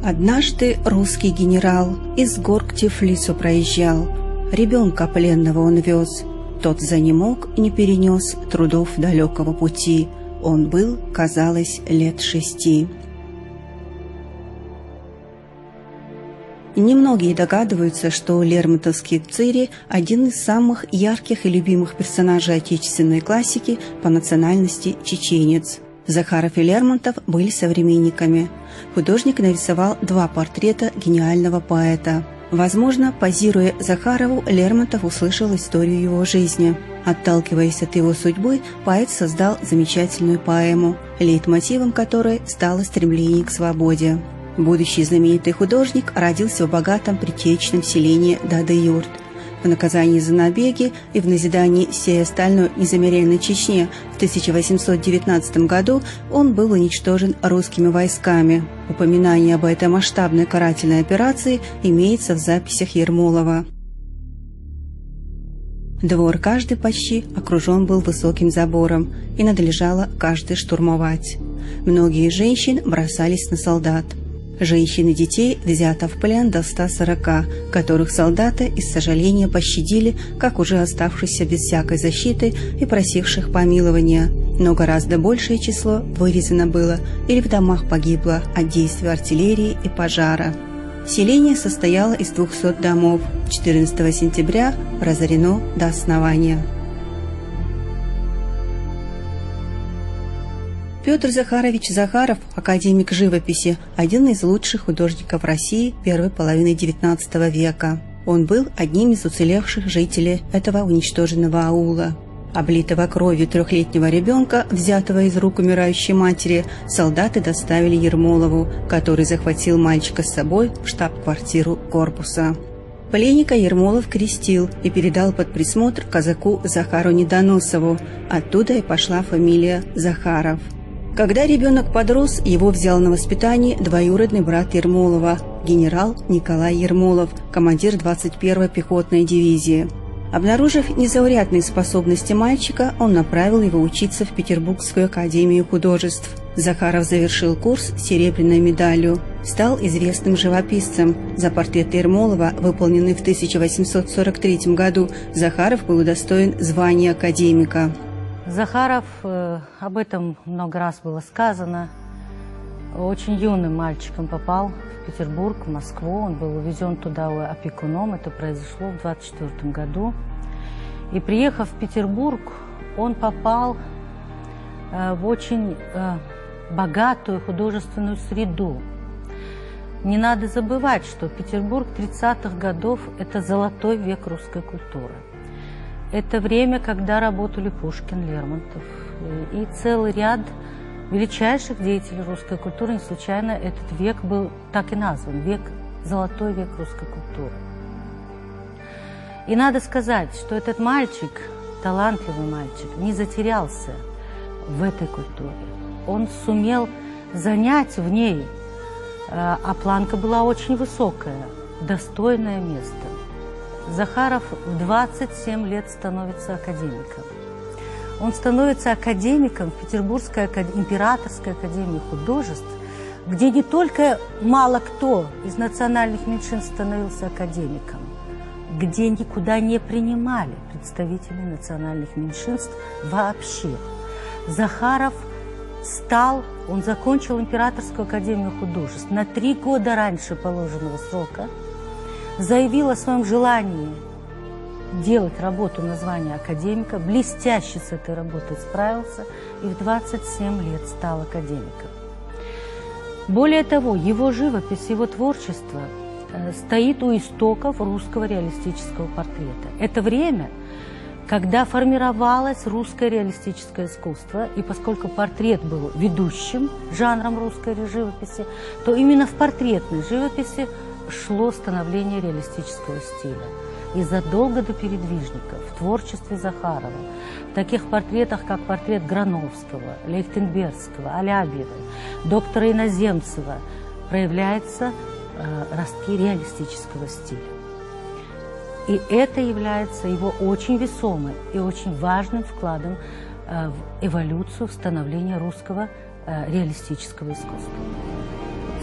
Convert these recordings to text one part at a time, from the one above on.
Однажды русский генерал из гор к Тифлису проезжал. Ребенка пленного он вез. Тот занемог и не перенес трудов далекого пути. Он был, казалось, лет 6. Немногие догадываются, что лермонтовский Цири – один из самых ярких и любимых персонажей отечественной классики, по национальности чеченец. Захаров и Лермонтов были современниками. Художник нарисовал 2 портрета гениального поэта. Возможно, позируя Захарову, Лермонтов услышал историю его жизни. Отталкиваясь от его судьбы, поэт создал замечательную поэму, лейтмотивом которой стало стремление к свободе. Будущий знаменитый художник родился в богатом притечном селении Дады-Юрт. В наказании за набеги и в назидании всей остальной незамеренной Чечне в 1819 году он был уничтожен русскими войсками. Упоминание об этой масштабной карательной операции имеется в записях Ермолова. Двор каждый почти окружен был высоким забором, и надлежало каждый штурмовать. Многие женщин бросались на солдат. Женщин и детей взято в плен до 140, которых солдаты из сожаления пощадили, как уже оставшихся без всякой защиты и просивших помилования, но гораздо большее число вырезано было или в домах погибло от действия артиллерии и пожара. Селение состояло из 200 домов, 14 сентября разорено до основания. Петр Захарович Захаров, академик живописи, один из лучших художников России первой половины XIX века. Он был одним из уцелевших жителей этого уничтоженного аула. Облитого кровью 3-летнего ребенка, взятого из рук умирающей матери, солдаты доставили Ермолову, который захватил мальчика с собой в штаб-квартиру корпуса. Пленника Ермолов крестил и передал под присмотр казаку Захару Недоносову. Оттуда и пошла фамилия Захаров. Когда ребенок подрос, его взял на воспитание двоюродный брат Ермолова, генерал Николай Ермолов, командир 21-й пехотной дивизии. Обнаружив незаурядные способности мальчика, он направил его учиться в Петербургскую академию художеств. Захаров завершил курс с серебряной медалью, стал известным живописцем. За портрет Ермолова, выполненный в 1843 году, Захаров был удостоен звания академика. Захаров, об этом много раз было сказано, очень юным мальчиком попал в Петербург, в Москву. Он был увезен туда опекуном, это произошло в 1924 году. И приехав в Петербург, он попал в очень богатую художественную среду. Не надо забывать, что Петербург 30-х годов – это золотой век русской культуры. Это время, когда работали Пушкин, Лермонтов и целый ряд величайших деятелей русской культуры. Не случайно этот век был так и назван – золотой век русской культуры. И надо сказать, что этот мальчик, талантливый мальчик, не затерялся в этой культуре. Он сумел занять в ней, а планка была очень высокая, достойное место. Захаров в 27 лет становится академиком. Он становится академиком в Петербургской императорской академии художеств, где не только мало кто из национальных меньшинств становился академиком, где никуда не принимали представителей национальных меньшинств вообще. Захаров он закончил Императорскую академию художеств на 3 года раньше положенного срока, заявил о своем желании делать работу на звание академика, блестяще с этой работой справился и в 27 лет стал академиком. Более того, его живопись, его творчество стоит у истоков русского реалистического портрета. Это время, когда формировалось русское реалистическое искусство, и поскольку портрет был ведущим жанром русской живописи, то именно в портретной живописи шло становление реалистического стиля. И задолго до передвижников в творчестве Захарова, в таких портретах, как портрет Грановского, Лейхтенбергского, Алябьева, доктора Иноземцева, проявляются ростки реалистического стиля. И это является его очень весомым и очень важным вкладом в эволюцию, в становление русского реалистического искусства.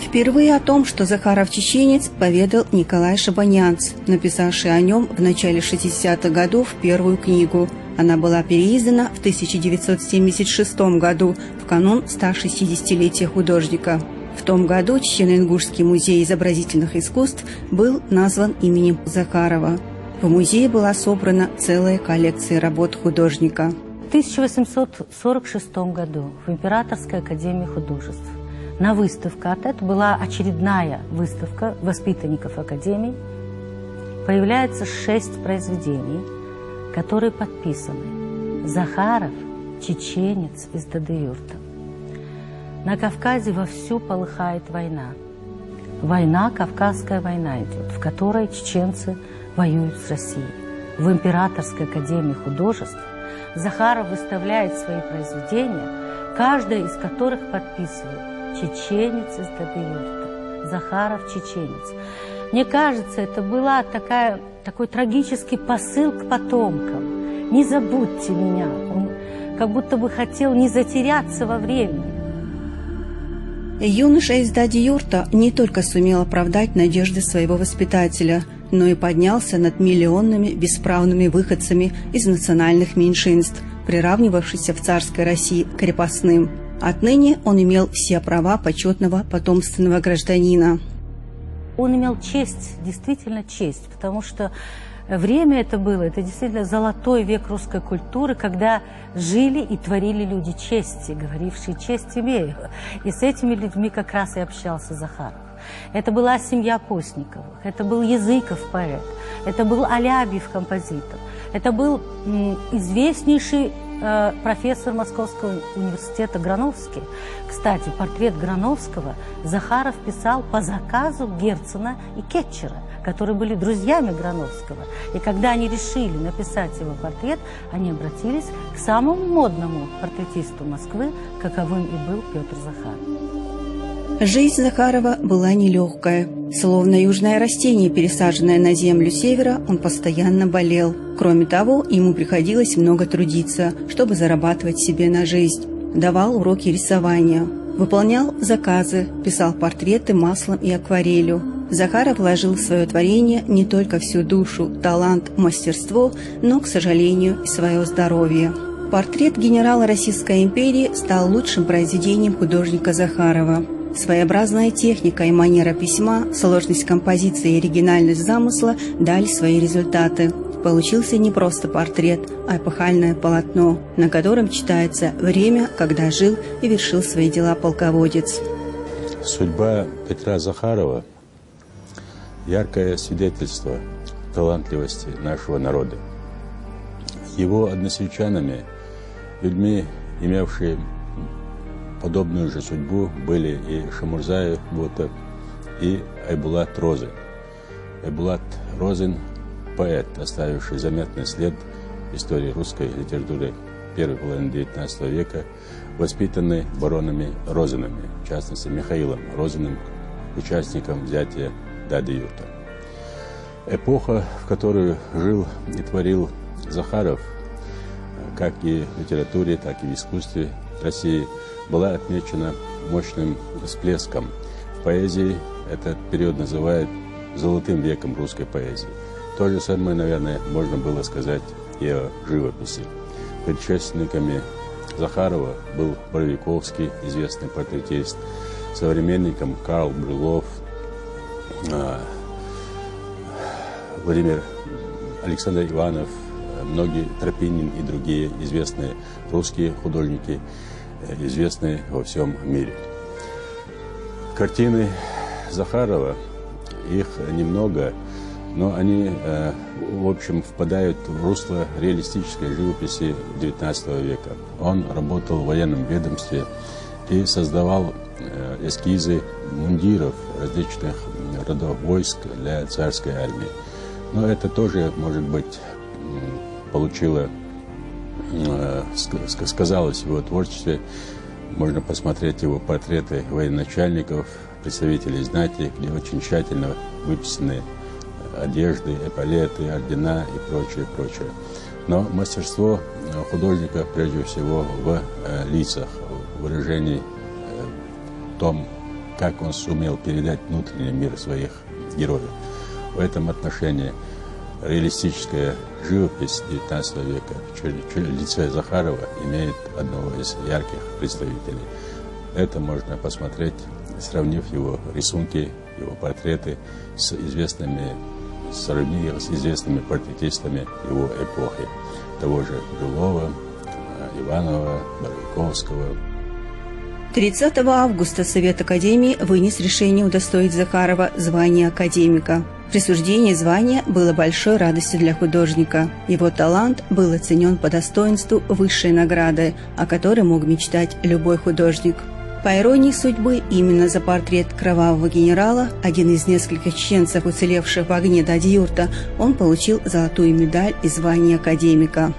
Впервые о том, что Захаров чеченец, поведал Николай Шабанянц, написавший о нем в начале 60-х годов первую книгу. Она была переиздана в 1976 году, в канун 160-летия художника. В том году Чечено-Ингушский музей изобразительных искусств был назван именем Захарова. В музее была собрана целая коллекция работ художника. В 1846 году в Императорской академии художеств на выставке, это была очередная выставка воспитанников академии, появляется 6 произведений, которые подписаны «Захаров, чеченец из Дады-Юрта». На Кавказе вовсю полыхает война. Война, Кавказская война идет, в которой чеченцы воюют с Россией. В Императорской академии художеств Захаров выставляет свои произведения, каждое из которых подписывает «Чеченец из Дады-Юрта», «Захаров, чеченец». Мне кажется, это была такой трагический посыл к потомкам. Не забудьте меня. Он как будто бы хотел не затеряться во времени. Юноша из Дади-Юрта не только сумел оправдать надежды своего воспитателя, но и поднялся над миллионными бесправными выходцами из национальных меньшинств, приравнивавшихся в царской России к крепостным. Отныне он имел все права почетного потомственного гражданина. Он имел честь, действительно честь, потому что время это действительно золотой век русской культуры, когда жили и творили люди чести, говорившие «честь имею». И с этими людьми как раз и общался Захаров. Это была семья Постниковых, это был Языков поэт, это был Алябьев композитор, это был известнейший профессор Московского университета Грановский. Кстати, портрет Грановского Захаров писал по заказу Герцена и Кетчера, которые были друзьями Грановского. И когда они решили написать его портрет, они обратились к самому модному портретисту Москвы, каковым и был Петр Захаров. Жизнь Захарова была нелегкая. Словно южное растение, пересаженное на землю севера, он постоянно болел. Кроме того, ему приходилось много трудиться, чтобы зарабатывать себе на жизнь. Давал уроки рисования, выполнял заказы, писал портреты маслом и акварелью. Захаров вложил в свое творение не только всю душу, талант, мастерство, но, к сожалению, и свое здоровье. Портрет генерала Российской империи стал лучшим произведением художника Захарова. Своеобразная техника и манера письма, сложность композиции и оригинальность замысла дали свои результаты. Получился не просто портрет, а эпохальное полотно, на котором читается время, когда жил и вершил свои дела полководец. Судьба Петра Захарова – яркое свидетельство талантливости нашего народа. Его односельчанами, людьми, имевшие подобную же судьбу, были и Шамурзаев Бута, и Айбулат Розин. Айбулат Розин – поэт, оставивший заметный след в истории русской литературы первой половины XIX века, воспитанный баронами Розинами, в частности Михаилом Розиным, участником взятия Дады-Юрта. Эпоха, в которую жил и творил Захаров, как и в литературе, так и в искусстве России, была отмечена мощным всплеском. В поэзии этот период называют золотым веком русской поэзии. То же самое, наверное, можно было сказать и о живописи. Предшественниками Захарова был Боровиковский, известный портретист, современником Карл Брюллов, Владимир Александр Иванов, многие Тропинин и другие известные русские художники, известные во всем мире. Картины Захарова, их немного, но они, в общем, впадают в русло реалистической живописи XIX века. Он работал в военном ведомстве и создавал эскизы мундиров различных родов войск для царской армии. Но это тоже, может быть, сказалось в его творчестве. Можно посмотреть его портреты военачальников, представителей знати, где очень тщательно выписаны одежды, эполеты, ордена и прочее, прочее. Но мастерство художника прежде всего в лицах, в выражении, в том, как он сумел передать внутренний мир своих героев. В этом отношении реалистическая живопись XIX века в лице Захарова имеет одного из ярких представителей. Это можно посмотреть, сравнив его рисунки, его портреты с известными портретистами его эпохи, того же Белова, Иванова, Боровиковского. 30 августа Совет Академии вынес решение удостоить Захарова звания академика. Присуждение звания было большой радостью для художника. Его талант был оценен по достоинству высшей награды, о которой мог мечтать любой художник. По иронии судьбы, именно за портрет кровавого генерала, один из нескольких чеченцев, уцелевших в огне Дадьюрта, он получил золотую медаль и звание академика.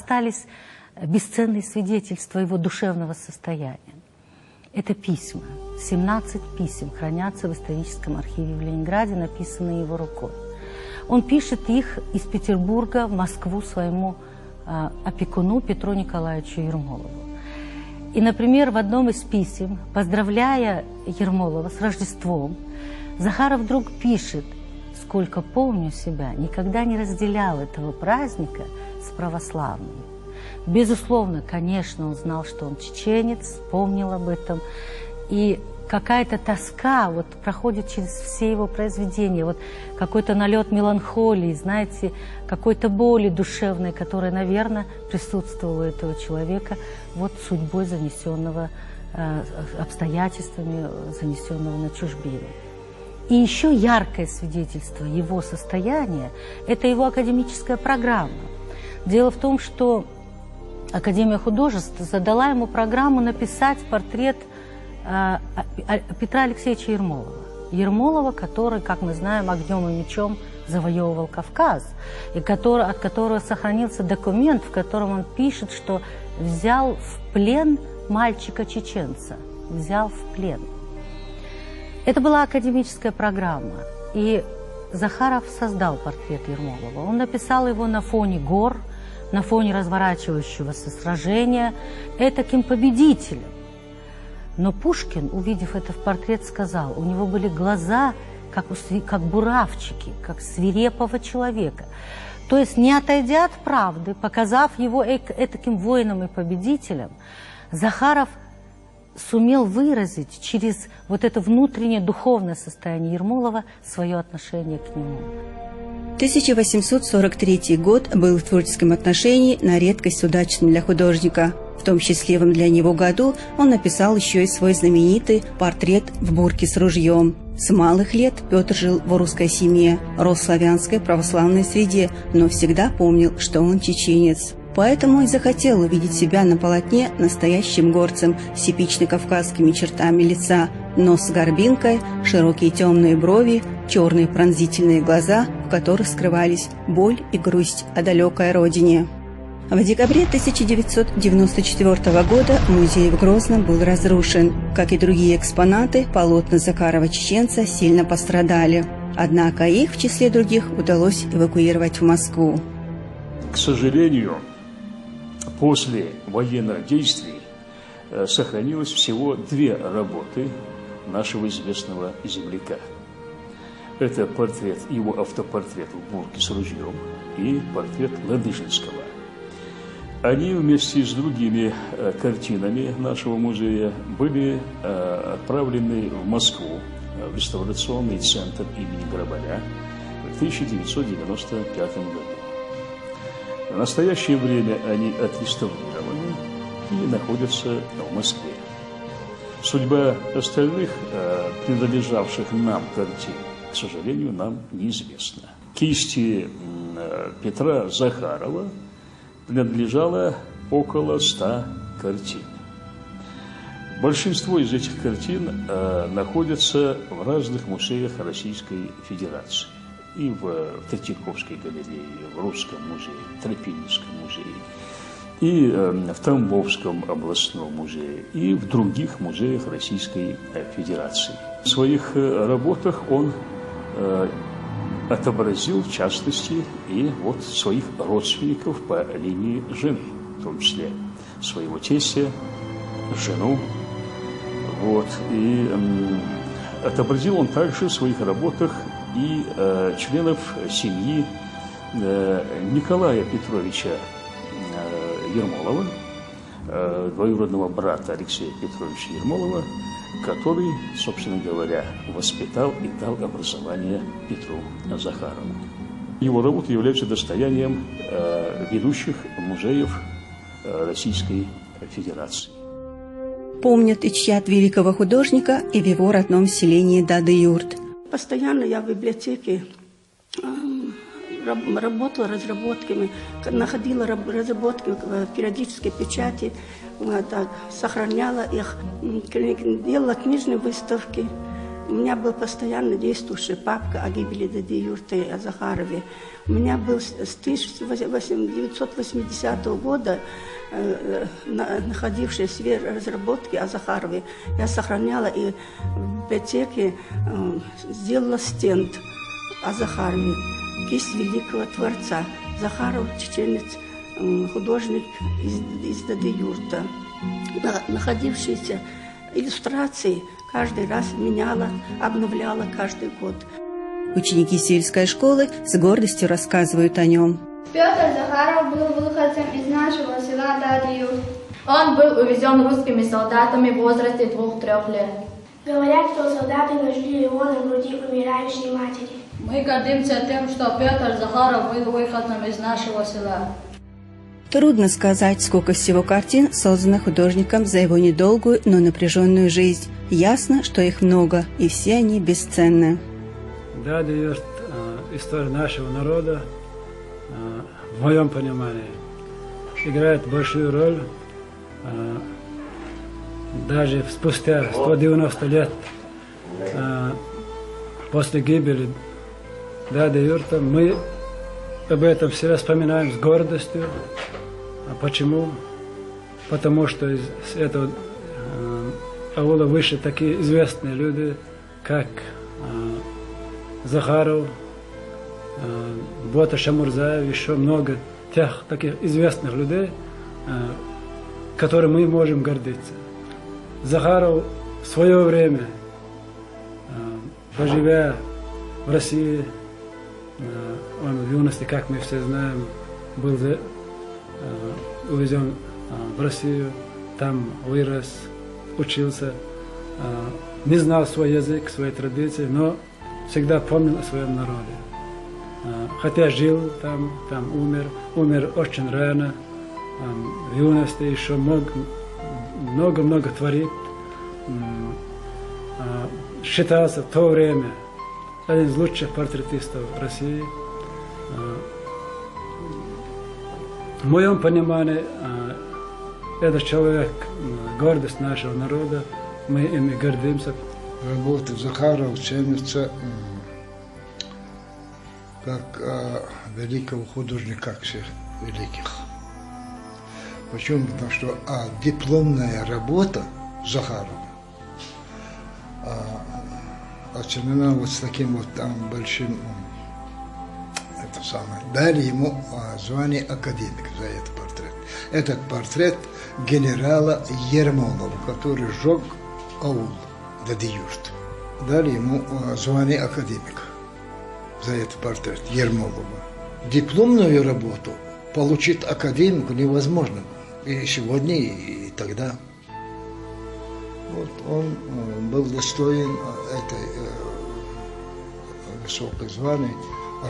Остались бесценные свидетельства его душевного состояния. Это письма. 17 писем хранятся в историческом архиве в Ленинграде, написанные его рукой. Он пишет их из Петербурга в Москву своему опекуну Петру Николаевичу Ермолову. И, например, в одном из писем, поздравляя Ермолова с Рождеством, Захаров вдруг пишет: «Сколько помню себя, никогда не разделял этого праздника с православными». Безусловно, конечно, он знал, что он чеченец, помнил об этом. И какая-то тоска вот проходит через все его произведения, вот какой-то налет меланхолии, знаете, какой-то боли душевной, которая, наверное, присутствовала у этого человека, вот судьбой занесенного, обстоятельствами занесенного на чужбину. И еще яркое свидетельство его состояния – это его академическая программа. Дело в том, что Академия художеств задала ему программу написать портрет Петра Алексеевича Ермолова. Ермолова, который, как мы знаем, огнем и мечом завоевывал Кавказ, и от которого сохранился документ, в котором он пишет, что взял в плен мальчика-чеченца. Взял в плен. Это была академическая программа, и Захаров создал портрет Ермолова. Он написал его на фоне гор, на фоне разворачивающегося сражения, этаким победителем. Но Пушкин, увидев этот портрет, сказал, у него были глаза, как буравчики, как свирепого человека. То есть, не отойдя от правды, показав его этаким воином и победителем, Захаров сумел выразить через вот это внутреннее духовное состояние Ермолова свое отношение к нему. 1843 год был в творческом отношении на редкость удачным для художника. В том счастливом для него году он написал еще и свой знаменитый портрет в бурке с ружьем. С малых лет Петр жил в русской семье, рос в славянской православной среде, но всегда помнил, что он чеченец. Поэтому и захотел увидеть себя на полотне настоящим горцем с типично кавказскими чертами лица, нос с горбинкой, широкие темные брови, черные пронзительные глаза, в которых скрывались боль и грусть о далекой родине. В декабре 1994 года музей в Грозном был разрушен. Как и другие экспонаты, полотна Захарова-чеченца сильно пострадали. Однако их, в числе других, удалось эвакуировать в Москву. К сожалению, после военных действий сохранилось всего 2 работы нашего известного земляка. Это портрет, его автопортрет в бурке с ружьем и портрет Ладыжинского. Они вместе с другими картинами нашего музея были отправлены в Москву, в реставрационный центр имени Горобаля в 1995 году. В настоящее время они отреставрированы и находятся в Москве. Судьба остальных, принадлежавших нам картин, к сожалению, нам неизвестна. Кисти Петра Захарова принадлежало около 100 картин. Большинство из этих картин находятся в разных музеях Российской Федерации. И в Третьяковской галерее, в Русском музее, в Тропининском музее, и в Тамбовском областном музее, и в других музеях Российской Федерации. В своих работах он отобразил, в частности, и вот своих родственников по линии жены, в том числе своего тестя, жену. Вот. И отобразил он также в своих работах и членов семьи Николая Петровича Ермолова, двоюродного брата Алексея Петровича Ермолова, который, собственно говоря, воспитал и дал образование Петру Захарову. Его работы являются достоянием ведущих музеев Российской Федерации. Помнят и чтят великого художника и в его родном селении Дады-Юрт. Постоянно я в библиотеке работала разработками, находила разработки в периодической печати, так, сохраняла их, делала книжные выставки. У меня был постоянно действующая папка о гибели Дады-Юрта и о Захарове. У меня был с 1980 года находившиеся разработки о Захарове. Я сохраняла и в библиотеке сделала стенд о Захарове. Кисть великого творца. Захаров, чеченец, художник из Дады-Юрта. Находившиеся иллюстрации каждый раз меняла, обновляла каждый год. Ученики сельской школы с гордостью рассказывают о нем. Петр Захаров был выходцем из нашего села Дады-Юрт. Он был увезен русскими солдатами в возрасте 2-3 лет. Говорят, что солдаты нашли его на груди умирающей матери. Мы гордимся тем, что Петр Захаров был выходцем из нашего села. Трудно сказать, сколько всего картин создано художником за его недолгую, но напряженную жизнь. Ясно, что их много, и все они бесценны. Дады-Юрт, история нашего народа, в моем понимании, играет большую роль. Даже спустя 190 лет после гибели Дады-Юрта мы об этом всегда вспоминаем с гордостью. Почему? Потому что из этого аула вышли такие известные люди, как Захаров, Бота Шамурзаев, еще много тех таких известных людей, которыми мы можем гордиться. Захаров в свое время, поживя в России, он в юности, как мы все знаем, был увезен в Россию, там вырос, учился, не знал свой язык, свои традиции, но всегда помнил о своем народе. Хотя жил там умер очень рано, в юности еще много творит. Считался в то время один из лучших портретистов России. В моем понимании, этот человек – гордость нашего народа, мы ими гордимся. Работа Захарова ценится как великого художника, как всех великих. Почему? Потому что дипломная работа Захарова оценена вот с таким вот большим, дали ему звание академика за этот портрет. Этот портрет генерала Ермолова, который сжег аул Дады-Юрт. Дали ему звание академика за этот портрет Ермолова. Дипломную работу получить академику невозможно. И сегодня, и тогда. Вот он был достоин этой высокой звания.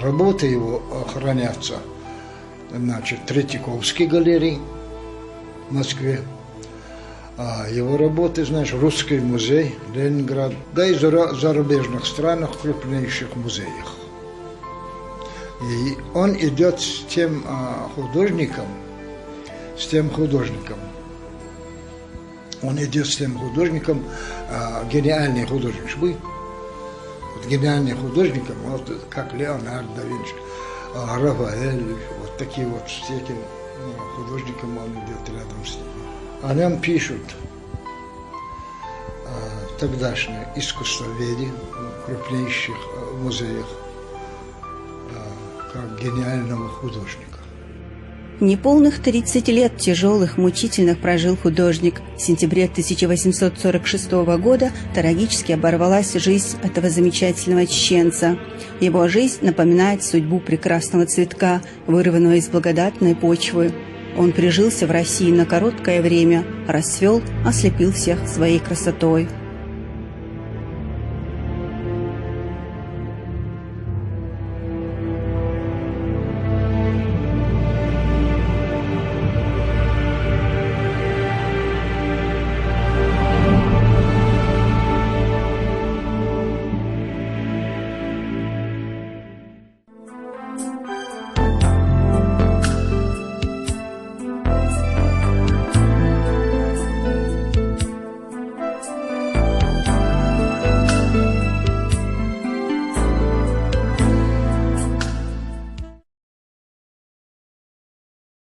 Работы его хранятся, значит, в Третьяковской галерее в Москве. А его работы, знаешь, Русский музей, Ленинград, да и в зарубежных странах, в крупнейших музеях. И он идет с тем художником, с тем художником. Он идет с тем художником, гениальный художник. Вот гениальным художником, вот, как Леонардо да Винчи, Рафаэль, вот такие вот с этим художником он идет рядом с ним. О нем пишут тогдашние искусствоведы в крупнейших музеях как гениального художника. Неполных 30 лет тяжелых, мучительных прожил художник. В сентябре 1846 года трагически оборвалась жизнь этого замечательного чеченца. Его жизнь напоминает судьбу прекрасного цветка, вырванного из благодатной почвы. Он прижился в России на короткое время, расцвел, ослепил всех своей красотой.